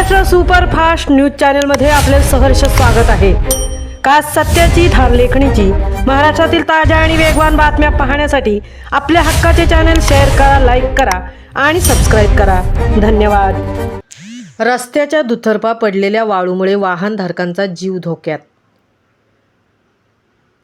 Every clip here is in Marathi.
महाराष्ट्र सुपरफास्ट न्यूज चॅनलमध्ये आपले सहर्ष स्वागत आहे। खास सत्याची धार लेखणीची महाराष्ट्रातील ताज्या आणि वेगवान बातम्या पाहण्यासाठी आपल्या हक्काचे चॅनल शेअर करा, लाईक करा आणि सबस्क्राइब करा। धन्यवाद। रस्त्याच्या दुतर्फा पडलेल्या वाळूमुळे वाहनधारकांचा जीव धोक्यात।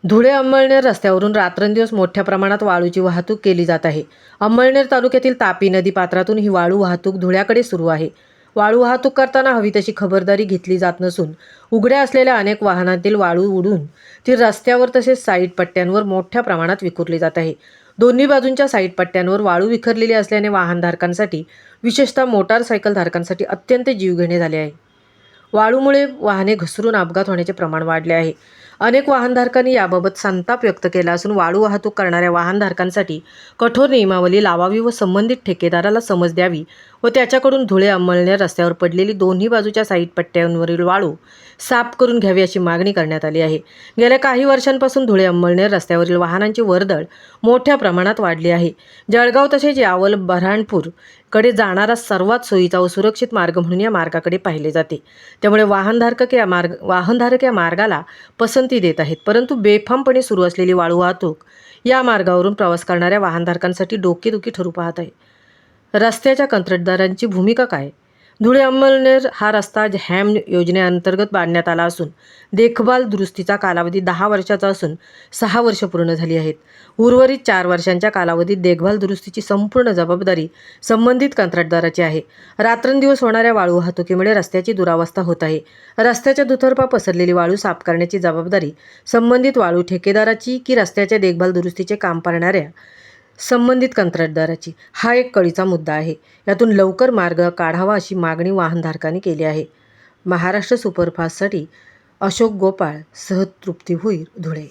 धुळे अंमळनेर रस्त्यावरून रात्रंदिवस मोठ्या प्रमाणात वाळूची वाहतूक केली जात आहे। अंमळनेर तालुक्यातील तापी नदी पात्रातून ही वाळू वाहतूक धुळ्याकडे सुरू आहे। वाळू वाहतूक करताना हवी तशी खबरदारी घेतली जात नसून उघड्या असलेल्या अनेक वाहनांतील वाळू उडून ती रस्त्यावर तसेच साईड पट्ट्यांवर मोठ्या प्रमाणात विखुरली जात आहे। दोन्ही बाजूंच्या साईड पट्ट्यांवर वाळू विखरलेली असल्याने वाहनधारकांसाठी विशेषतः मोटारसायकल धारकांसाठी अत्यंत जीवघेणे झाले आहे। वाळूमुळे वाहने घसरून अपघात होण्याचे प्रमाण वाढले आहे। अनेक वाहनधारकांनी याबाबत संताप व्यक्त केला असून वाळू वाहतूक करणाऱ्या वाहनधारकांसाठी कठोर नियमावली लावावी व संबंधित ठेकेदाराला समज द्यावी व त्याच्याकडून धुळे अंमळनेर रस्त्यावर पडलेली दोन्ही बाजूच्या साईड पट्ट्यांवरील वाळू साफ करून घ्यावी अशी मागणी करण्यात आली आहे। गेल्या काही वर्षांपासून धुळे अंमळनेर रस्त्यावरील वाहनांची वर्दळ मोठ्या प्रमाणात वाढली आहे। जळगाव तसेच यावल बऱ्हाणपूर कडे जाणारा सर्वात सोयीचा व सुरक्षित मार्ग म्हणून या मार्गाकडे पाहिले जाते। त्यामुळे वाहनधारक या मार्गाला पसंती देत आहेत, परंतु बेफामपणे सुरू असलेली वाळू वाहतूक या मार्गावरून प्रवास करणाऱ्या वाहनधारकांसाठी डोकेदुखी ठरू पाहत आहे। रस्त्याच्या कंत्राटदारांची भूमिका काय? धुळे अंमळनेर हा रस्ता हॅम योजनेअंतर्गत बांधण्यात आला असून देखभाल दुरुस्तीचा कालावधी 10 वर्षाचा असून 6 वर्ष पूर्ण झाली आहेत। उर्वरित 4 वर्षांच्या कालावधीत देखभाल दुरुस्तीची संपूर्ण जबाबदारी संबंधित कंत्राटदाराची आहे। रात्रंदिवस होणाऱ्या वाळू वाहतुकीमुळे रस्त्याची दुरावस्था होत आहे। रस्त्याच्या दुतर्फा पसरलेली वाळू साफ करण्याची जबाबदारी संबंधित वाळू ठेकेदाराची की रस्त्याच्या देखभाल दुरुस्तीचे काम करणाऱ्या संबंधित कंत्राटदाराची हा एक कळीचा मुद्दा आहे। यातून लवकर मार्ग काढावा अशी मागणी वाहनधारकांनी केली आहे। महाराष्ट्र सुपरफास्टसाठी अशोक गोपाळ सह तृप्ती भुईर, धुळे।